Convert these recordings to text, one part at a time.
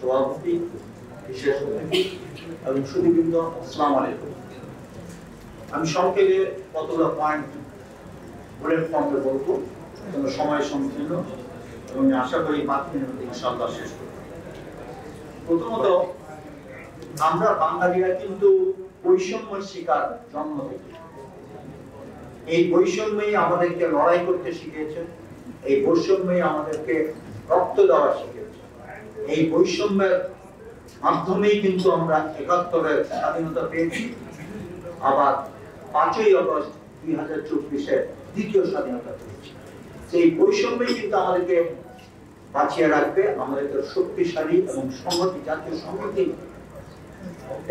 সভাপতি, বিশেষ অতিথি এবং সুধীবৃন্দ, আসসালামু আলাইকুম। আমি সংক্ষেপে কতগুলো পয়েন্ট বুলেট পয়েন্টে বলবো, সময় সংকীর্ণ এবং আশা করি 5 মিনিটের মধ্যে ইনশাআল্লাহ শেষ করব। প্রথমত, আমরা বাঙালিরা কিন্তু বৈষম্যের শিকার জন্ম থেকে। এই বৈষম্যই আমাদেরকে লড়াই করতে শিখিয়েছে, এই বৈষম্যই আমাদেরকে রক্ত দেওয়া শিখিয়েছে। এই বৈষম্যের মাধ্যমেই কিন্তু আমরা ৭১-এর স্বাধীনতা পেয়েছি, আবার ৫ই আগস্ট ২০২৪-এর দ্বিতীয় স্বাধীনতা পেয়েছি। সেই বৈষম্যই কিন্তু আমাদেরকে বাঁচিয়ে রাখবে, আমাদেরকে শক্তিশালী এবং সংহতি, জাতীয় সংহতি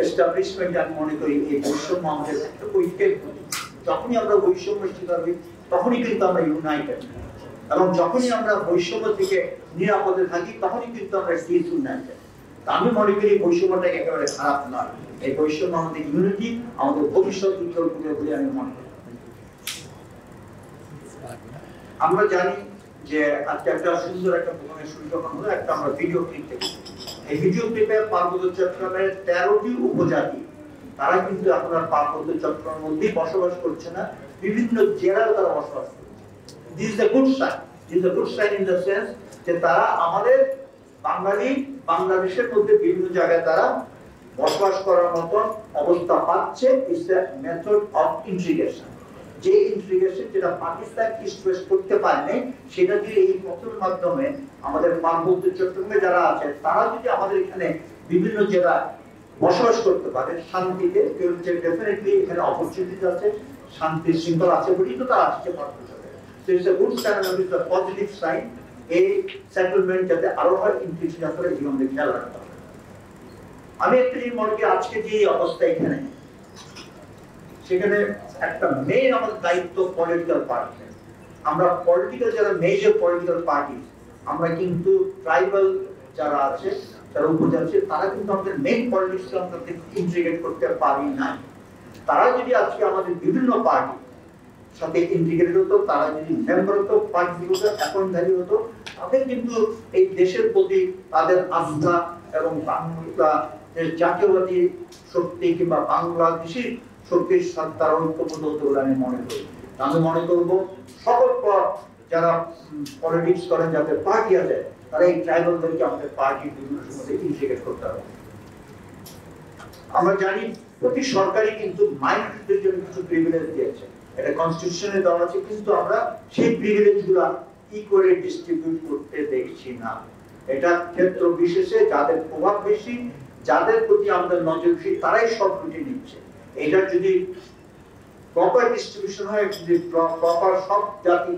এস্টাবলিশমেন্ট। আমি মনে করি এই বৈষম্য আমাদের একটা ঐক্যের প্রতীক। যখনই আমরা বৈষম্যের শিকার হই তখনই কিন্তু আমরা ইউনাইটেড, এবং যখনই আমরা বৈষম্য থেকে নিরাপদে থাকি তখনই কিন্তু আমরা ডিসইউনাইটেড। আমি মনে করি বৈষম্যটা একেবারে খারাপ নয়, এই বৈষম্য আমাদের ইউনিটি, আমাদের ভবিষ্যৎ উজ্জ্বল করবে বলে আমি মনে করি। আমরা জানি যে আজকে একটা সুন্দর একটা প্রোগ্রামের শুরু যখন হলো, একটা আমরা ভিডিও ক্লিপ দেখি। এই ভিডিও ক্লিপে পার্বত্য চট্টগ্রামের 13টি উপজাতি, তারা কিন্তু এখন আর পার্বত্য চট্টগ্রামের মধ্যেই বসবাস করছে না, বিভিন্ন জেলায় তারা বসবাস করছে। This is a good sign, this is a good sign in the sense যে তারা আমাদের বাঙালি বাংলাদেশের মধ্যে বিভিন্ন জায়গায় তারা বসবাস করার মতো অবস্থা পাচ্ছে। It's a method of integration. যে ইন্টিগ্রেশন যেটা পাকিস্তান ইস্ট ওয়েস্ট করতে পারেনি, সেটা যদি এই পথের মাধ্যমে আমাদের পার্বত্য চট্টগ্রামে যারা আছে তারা যদি আমাদের এখানে বিভিন্ন জেলায় বসবাস করতে পারে শান্তিতে, ডেফিনেটলি এখানে অপরচুনিটি আছে, শান্তি শৃঙ্খলা আছে বলেই তো তারা আসছে পার্বত্য। So it's a good sign, it's a positive sign. এই সেটেলমেন্ট যাতে আরো হয়, ইনক্লুশন আসলে এই আমাদের খেয়াল রাখতে হবে। আমি একটা জিনিস মনে করি, আজকে যে অবস্থা এখানে, সেখানে একটা মেইন আমাদের দায়িত্ব পলিটিক্যাল পার্টি। আমরা পলিটিক্যাল যারা মেজর পলিটিক্যাল পার্টি, আমরা কিন্তু ট্রাইবাল যারা আছে, যারা উপজাতি, তারা কিন্তু আমাদের মেইন পলিটিক্সকে আমরা ইন্টিগ্রেট করতে পারি না। তারা যদি আজকে আমাদের বিভিন্ন পার্টি সাথে ইন্টিগ্রেট হতো, তারা যদি মেম্বার হতো, পার্টিগুলো অ্যাপয়েন্টধারী হতো, তাদের কিন্তু এই দেশের প্রতি তাদের আস্থা এবং বাংলা জাতীয়বাদী শক্তি কিংবা বাংলাদেশি শক্তির তার ঐক্যবদ্ধ হতে বলে আমি মনে করি। আমি মনে করবো সকল যারা পলিটিক্স করেন, যাদের পার্টি আছে, তারা এই ট্রাইবালদেরকে আমাদের পার্টির বিভিন্ন সময় ইন্টিগ্রেট করতে হবে। আমরা জানি প্রতি সরকারই কিন্তু মাইনরিটিদের জন্য কিছু প্রিভিলেজ দিয়েছে, এটা কনস্টিটিউশনে দেওয়া আছে, কিন্তু আমরা সেই প্রিভিলেজ গুলা কি করে ডিস্ট্রিবিউট করতে দেখছি না। এটা ক্ষেত্র বিশেষে যাদের প্রভাব বেশি, যাদের প্রতি আমাদের নজর বেশি, তারাই সব লুটে নিচ্ছে। এটা যদি প্রপার ডিস্ট্রিবিউশন হয়, যদি প্রপার সব জাতি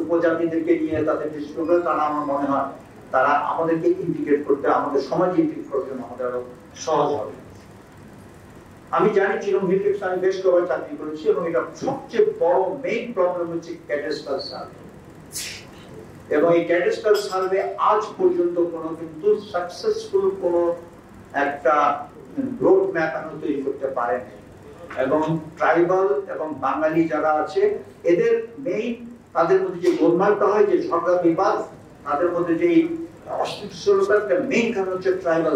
উপজাতিদেরকে নিয়ে তাদের ডিস্ট্রিবিউট হয়, তারা আমার মনে হয় তারা আমাদেরকে ইন্টিগ্রেট করতে, আমাদের সমাজে ইন্টিগ্রেট করার জন্য আমাদের আরো সহজ হবে। আমি জানি চিরং ভিত্তিক আমি বেশ কয়েকবার চাকরি করেছি, এবং এটা সবচেয়ে বড় মেইন প্রবলেম হচ্ছে ক্যাডাস্ট্রাল সার্ভে। এবং এই ক্যাডাস্ট্রাল সার্ভে আজ পর্যন্ত কোনো কিন্তু সাকসেসফুল কোনো একটা রোড ম্যাপ আমরা তৈরি করতে পারেনি। এবং ট্রাইবাল এবং বাঙালি যারা আছে, এদের মেইন তাদের মধ্যে যে গোলমালটা হয়, যে ঝগড়া বিবাদ, তাদের মধ্যে যে অস্থিতিশীলতার মেইন কারণ হচ্ছে ট্রাইবাল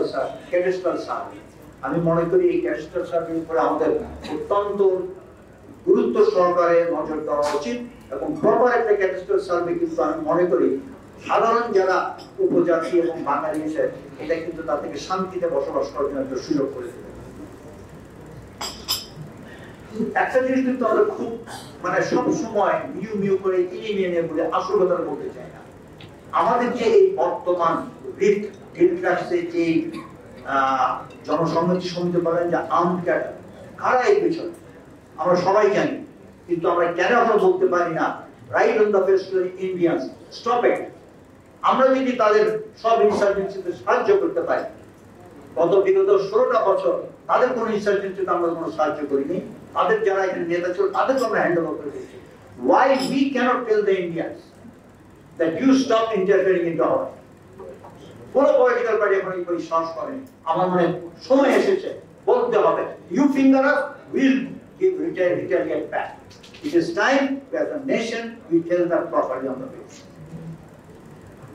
ক্যাডাস্ট্রাল সার্ভে। আমি মনে করি এই ক্যাডাস্ট্রাল সার্ভের উপরে আমাদের অত্যন্ত গুরুত্ব সহকারে নজর দেওয়া উচিত, এবং প্রপার একটা ক্যাডাস্ট্রাল সার্ভে কিন্তু আমি মনে করি সাধারণ যারা উপজাতি এবং বাঙালি আছে, এটা কিন্তু তাদেরকে শান্তিতে বসবাস করার জন্য একটা সুযোগ করে দেবে। একটা জিনিস কিন্তু আমরা খুব সব সময় মিউ মিউ করে ইনিয়ে নিয়ে বলে আসল কথা বলতে চাই না। আমাদের যে এই বর্তমান যে জনসংহতি সমিতি বলেন যে আর্মড ক্যাডার, কারা এই পেছনে আমরা সবাই জানি, কিন্তু আমরা কেন আমরা বলতে পারি না right on the fest Indians stop it. আমরা যদি তাদের সব ইনসার্জেন্সিতে সাহায্য করতে পারি, গত বিগত 16টা বছর তাদের কোনো ইনসার্জেন্সিতে আমরা কোনো সাহায্য করিনি, তাদের যারা এখানে নেতা ছিল তাদেরকে আমরা হ্যান্ড ওভার করে দিয়েছি। Why we cannot tell the Indians that you stop interfering into our life? কোনো পলিটিক্যাল পার্টি এখন এই সাহস করেনি। আমার মনে সময় এসেছে বলতে হবে, you finger us, we'll give retaliate back. It is time as a nation we tell them properly on the page.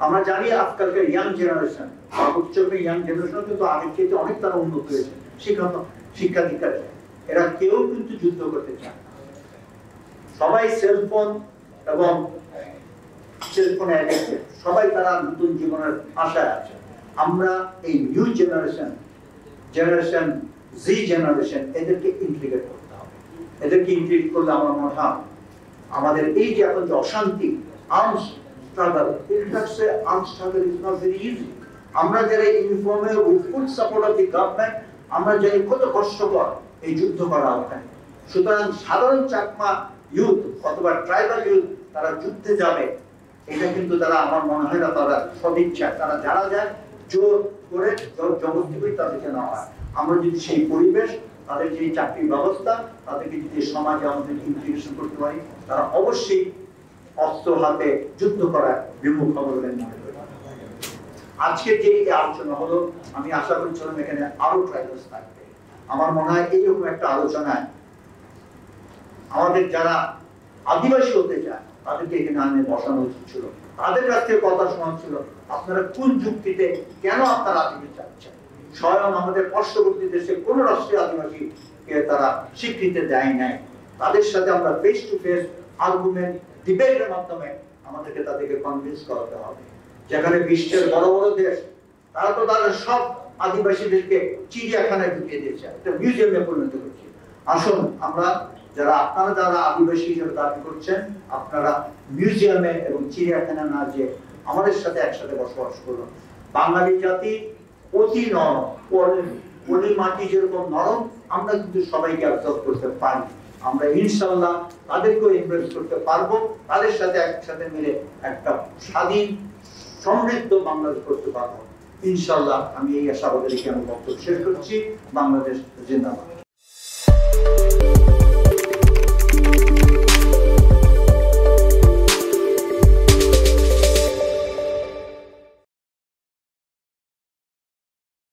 আমরা জানি আজকালকার ইয়াং জেনারেশন, ইয়াং জেনারেশন কিন্তু আগের চেয়ে অনেক তারা উন্নত হয়েছে শিক্ষা দীক্ষায়। এরা কেউ কিন্তু যুদ্ধ করতে চায় না, সবাই সেলফোন এবং সেলফোনে অ্যাডিক্টেড, সবাই তারা নতুন জীবনের আশায় আছে। আমরা এই নিউ জেনারেশন জি জেনারেশন এদেরকে ইন্টিগ্রেট করতে হবে। এদেরকে ইন্টিগ্রেট করলে আমার মনে হয় আমাদের এই যে এখন যে অশান্তি, arms struggle, arms struggle is not very easy. আমরা যারা ইউনিফর্মে with full support of the government, আমরা জানি কত কষ্টকর এই যুদ্ধ করা ওখানে। সুতরাং সাধারণ চাকমা ইউথ অথবা ট্রাইবাল ইউথ তারা যুদ্ধে যাবে, এটা কিন্তু তারা আমার মনে হয় না তারা সদিচ্ছা, তারা যারা যায় জোর করে জবরদস্তি করে তাদেরকে নেওয়া হয়। আমরা যদি সেই পরিবেশ, তাদের যে চাকরির ব্যবস্থা, তাদেরকে যদি সমাজে আমাদের ইন্টিগ্রেশন করতে পারি, তারা অবশ্যই অস্ত্র হাতে যুদ্ধ করার বিমুখ হবে বলে মনে করি। আজকে যে আলোচনা হলো, আমি আশা করছিলাম এখানে আরো ট্রাইবালস থাকবে। আমার মনে হয় এইরকম একটা আলোচনায় আমাদের যারা আদিবাসী হতে চায় তাদেরকে এখানে আনে বসানো উচিত ছিল, তাদের কাছ থেকে কথা শোনা ছিল, আপনারা কোন যুক্তিতে কেন আপনারা আদিবাসী চাচ্ছেন। স্বয়ং আমাদের পার্শ্ববর্তী দেশে কোন রাষ্ট্রীয় আদিবাসীকে তারা স্বীকৃতি দেয় নাই। তাদের সাথে আমরা ফেস টু ফেস আর্গুমেন্ট ডিবেটের মাধ্যমে আমাদেরকে তাদেরকে কনভিন্স করাতে হবে। যেখানে বিশ্বের বড় বড় দেশ তারা তো তাদের সব আদিবাসীদেরকে চিড়িয়াখানায় ঢুকিয়ে দিয়েছে, একটা মিউজিয়ামে পরিণত করছে। আসুন আমরা আপনারা যারা আদিবাসী হিসেবে দাবি করছেন, আপনারা মিউজিয়ামে এবং চিড়িয়াখানা না যে আমাদের সাথে একসাথে বসবাস করুন। বাঙালি জাতি অতি নরম, পলির মাটি যেরকম নরম, আমরা কিন্তু সবাইকে অ্যাবজর্ব করতে পারি। আমরা ইনশাআল্লাহ তাদেরকেও এমব্রেস করতে পারবো, তাদের সাথে একসাথে মিলে একটা স্বাধীন সমৃদ্ধ বাংলাদেশ করতে পারবো ইনশাআল্লাহ। আমি এই আশাবাদে রেখে আমার বক্তব্য শেষ করছি। বাংলাদেশ জিন্দাবাদ।